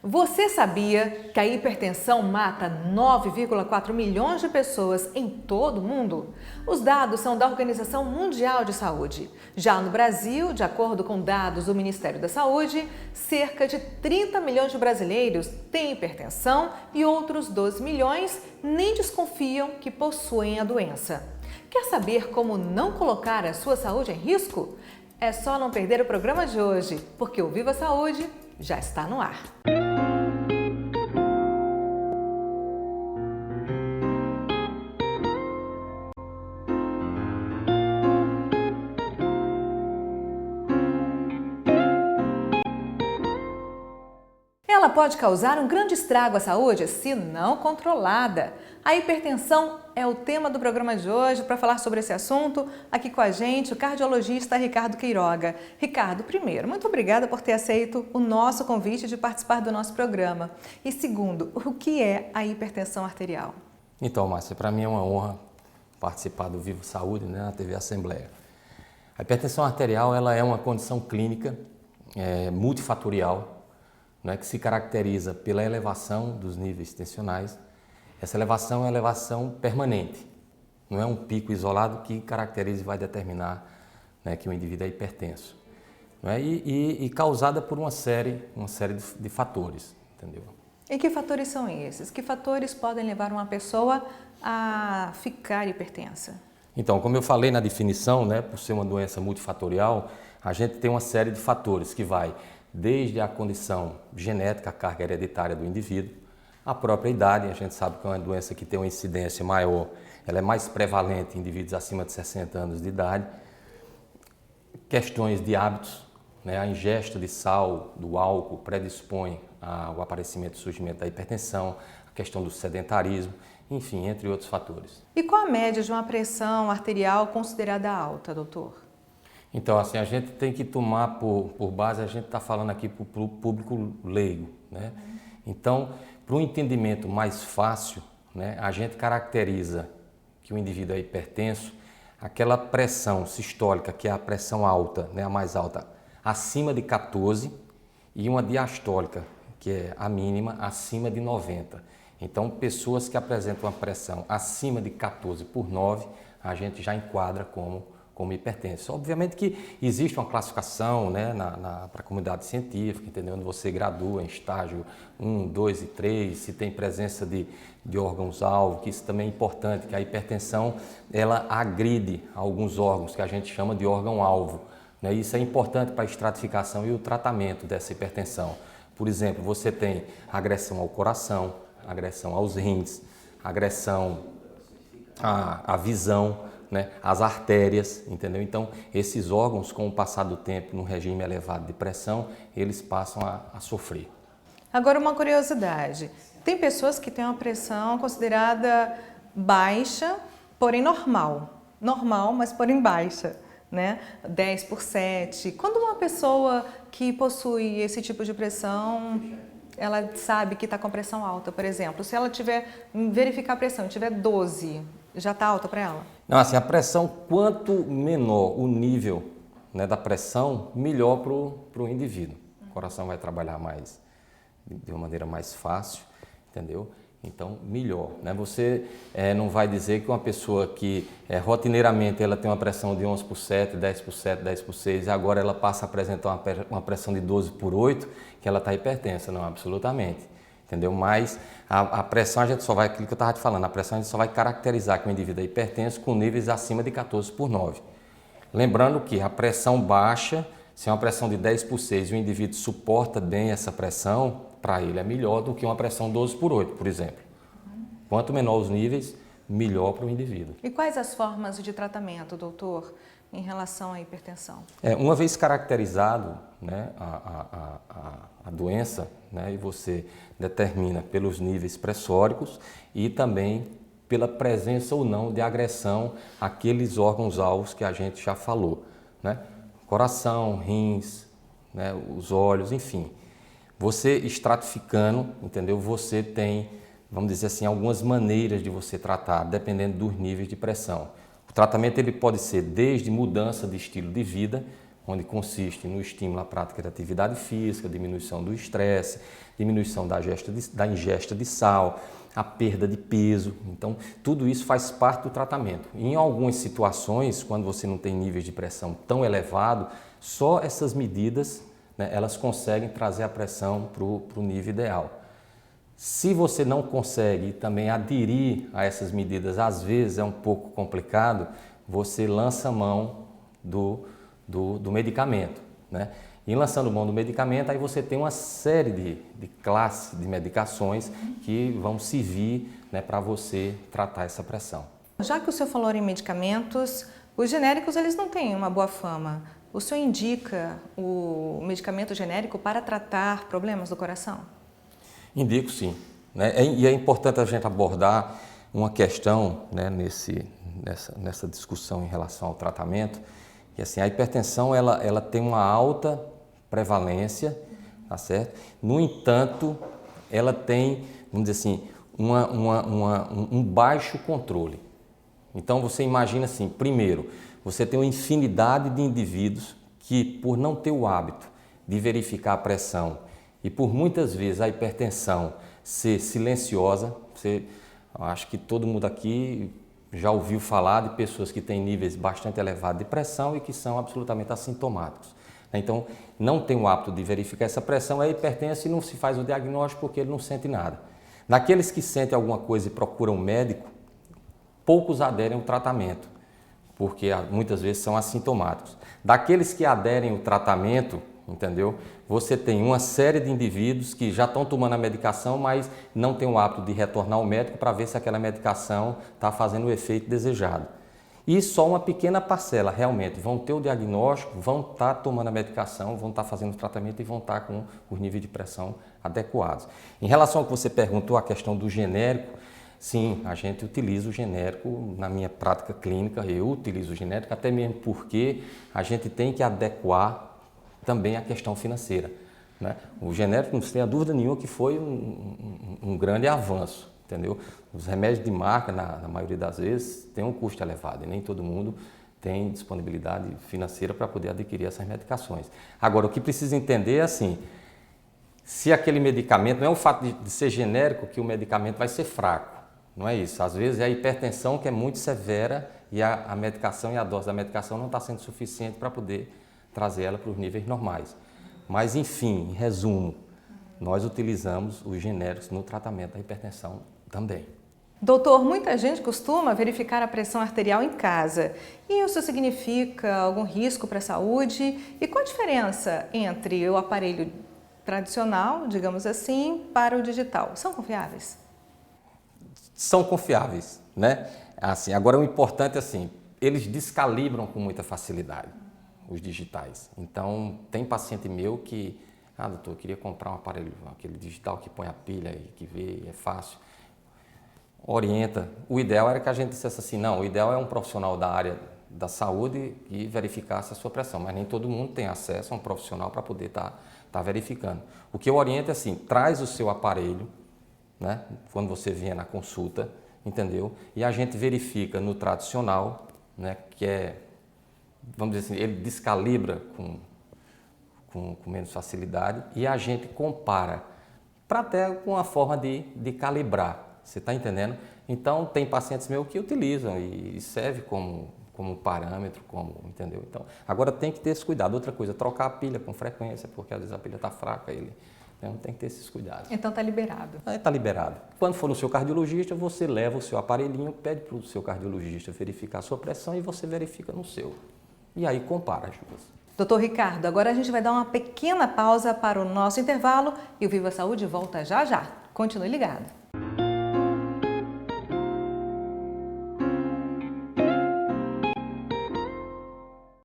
Você sabia que a hipertensão mata 9,4 milhões de pessoas em todo o mundo? Os dados são da Organização Mundial de Saúde. Já no Brasil, de acordo com dados do Ministério da Saúde, cerca de 30 milhões de brasileiros têm hipertensão e outros 12 milhões nem desconfiam que possuem a doença. Quer saber como não colocar a sua saúde em risco? É só não perder o programa de hoje, porque o Viva Saúde já está no ar. Ela pode causar um grande estrago à saúde se não controlada. A hipertensão é o tema do programa de hoje. Para falar sobre esse assunto, aqui com a gente o cardiologista Ricardo Queiroga. Ricardo, primeiro, muito obrigada por ter aceito o nosso convite de participar do nosso programa. E segundo, o que é a hipertensão arterial? Então, Márcia, para mim é uma honra participar do Vivo Saúde, na TV Assembleia. A hipertensão arterial ela é uma condição clínica multifatorial, que se caracteriza pela elevação dos níveis tensionais. Essa elevação é uma elevação permanente, não é um pico isolado que caracteriza e vai determinar que o indivíduo é hipertenso. E causada por uma série de fatores, entendeu? E que fatores são esses? Que fatores podem levar uma pessoa a ficar hipertensa? Então, como eu falei na definição, por ser uma doença multifatorial, a gente tem uma série de fatores que vai desde a condição genética, a carga hereditária do indivíduo, a própria idade. A gente sabe que é uma doença que tem uma incidência maior, ela é mais prevalente em indivíduos acima de 60 anos de idade. Questões de hábitos, a ingesta de sal, do álcool, predispõe ao aparecimento e surgimento da hipertensão, a questão do sedentarismo, enfim, entre outros fatores. E qual a média de uma pressão arterial considerada alta, doutor? Então, assim, a gente tem que tomar por base, a gente está falando aqui para o público leigo, Então, para um entendimento mais fácil, a gente caracteriza que o indivíduo é hipertenso, aquela pressão sistólica, que é a pressão alta, a mais alta, acima de 14, e uma diastólica, que é a mínima, acima de 90. Então, pessoas que apresentam uma pressão acima de 14 por 9, a gente já enquadra como hipertenso. Obviamente que existe uma classificação para a comunidade científica, entendeu? Onde você gradua em estágio 1, 2 e 3, se tem presença de órgãos-alvo, que isso também é importante, que a hipertensão ela agride alguns órgãos que a gente chama de órgão-alvo. Isso é importante para a estratificação e o tratamento dessa hipertensão. Por exemplo, você tem agressão ao coração, agressão aos rins, agressão à visão, as artérias, entendeu? Então, esses órgãos, com o passar do tempo, no regime elevado de pressão, eles passam a sofrer. Agora, uma curiosidade. Tem pessoas que têm uma pressão considerada baixa, porém normal. Normal, mas porém baixa, 10/7. Quando uma pessoa que possui esse tipo de pressão, ela sabe que está com pressão alta, por exemplo, se ela verificar a pressão e tiver 12, já está alta para ela? Não, assim, a pressão, quanto menor o nível da pressão, melhor para o indivíduo. O coração vai trabalhar mais, de uma maneira mais fácil, entendeu? Então, melhor. Você não vai dizer que uma pessoa que rotineiramente ela tem uma pressão de 11/7, 10/7, 10/6 e agora ela passa a apresentar uma pressão de 12/8, que ela está hipertensa. Não, absolutamente. Entendeu? Mas a pressão a gente só vai, aquilo que eu estava te falando, a pressão a gente só vai caracterizar que o indivíduo é hipertenso com níveis acima de 14/9. Lembrando que a pressão baixa, se é uma pressão de 10/6 e o indivíduo suporta bem essa pressão, para ele é melhor do que uma pressão 12/8, por exemplo. Quanto menor os níveis, melhor para o indivíduo. E quais as formas de tratamento, doutor, em relação à hipertensão? Uma vez caracterizado a doença, e você determina pelos níveis pressóricos e também pela presença ou não de agressão àqueles órgãos-alvos que a gente já falou, coração, rins, os olhos, enfim. Você estratificando, entendeu? Você tem, vamos dizer assim, algumas maneiras de você tratar, dependendo dos níveis de pressão. O tratamento ele pode ser desde mudança de estilo de vida, onde consiste no estímulo à prática de atividade física, diminuição do estresse, diminuição da ingesta de sal, a perda de peso. Então, tudo isso faz parte do tratamento. Em algumas situações, quando você não tem níveis de pressão tão elevados, só essas medidas, né, elas conseguem trazer a pressão para o nível ideal. Se você não consegue também aderir a essas medidas, às vezes é um pouco complicado, você lança mão do medicamento, né? E lançando mão do medicamento, aí você tem uma série de classes de medicações que vão servir, né, para você tratar essa pressão. Já que o senhor falou em medicamentos, os genéricos eles não têm uma boa fama. O senhor indica o medicamento genérico para tratar problemas do coração? Indico sim, né? E é importante a gente abordar uma questão, né, nessa discussão em relação ao tratamento, que assim, a hipertensão ela tem uma alta prevalência, tá certo? No entanto, ela tem, vamos dizer assim, um baixo controle. Então você imagina assim, primeiro, você tem uma infinidade de indivíduos que, por não ter o hábito de verificar a pressão e por muitas vezes a hipertensão ser silenciosa, acho que todo mundo aqui já ouviu falar de pessoas que têm níveis bastante elevados de pressão e que são absolutamente assintomáticos. Então, não tem o hábito de verificar essa pressão, é hipertenso e não se faz o diagnóstico porque ele não sente nada. Daqueles que sentem alguma coisa e procuram um médico, poucos aderem ao tratamento, porque muitas vezes são assintomáticos. Daqueles que aderem ao tratamento, entendeu? Você tem uma série de indivíduos que já estão tomando a medicação, mas não tem o hábito de retornar ao médico para ver se aquela medicação está fazendo o efeito desejado. E só uma pequena parcela realmente vão ter o diagnóstico, vão estar tomando a medicação, vão estar fazendo o tratamento e vão estar com os níveis de pressão adequados. Em relação ao que você perguntou, a questão do genérico, sim, a gente utiliza o genérico na minha prática clínica, eu utilizo o genérico até mesmo porque a gente tem que adequar também a questão financeira, né? O genérico, não tem a dúvida nenhuma que foi um grande avanço, entendeu? Os remédios de marca, na maioria das vezes, têm um custo elevado e nem todo mundo tem disponibilidade financeira para poder adquirir essas medicações. Agora, o que precisa entender é assim, se aquele medicamento, não é o fato de ser genérico que o medicamento vai ser fraco, não é isso. Às vezes é a hipertensão que é muito severa e a medicação e a dose da medicação não está sendo suficiente para poder trazer ela para os níveis normais. Mas, enfim, em resumo, nós utilizamos os genéricos no tratamento da hipertensão também. Doutor, muita gente costuma verificar a pressão arterial em casa. E isso significa algum risco para a saúde? E qual a diferença entre o aparelho tradicional, digamos assim, para o digital? São confiáveis? São confiáveis, né? Assim, agora o importante é assim, eles descalibram com muita facilidade os digitais. Então, tem paciente meu que, doutor, eu queria comprar um aparelho, aquele digital que põe a pilha e que vê, é fácil. Orienta. O ideal era que a gente dissesse assim, não, o ideal é um profissional da área da saúde que verificasse a sua pressão, mas nem todo mundo tem acesso a um profissional para poder estar verificando. O que eu oriento é assim, traz o seu aparelho, né, quando você vier na consulta, entendeu? E a gente verifica no tradicional, né, que é, vamos dizer assim, ele descalibra com menos facilidade e a gente compara para até com uma forma de calibrar, você está entendendo? Então, tem pacientes meus que utilizam e serve como parâmetro, entendeu? Então, agora tem que ter esse cuidado. Outra coisa, trocar a pilha com frequência, porque às vezes a pilha está fraca, então tem que ter esses cuidados. Então está liberado? Está liberado. Quando for no seu cardiologista, você leva o seu aparelhinho, pede para o seu cardiologista verificar a sua pressão e você verifica no seu. E aí compara as duas. Doutor Ricardo, agora a gente vai dar uma pequena pausa para o nosso intervalo e o Viva Saúde volta já já. Continue ligado.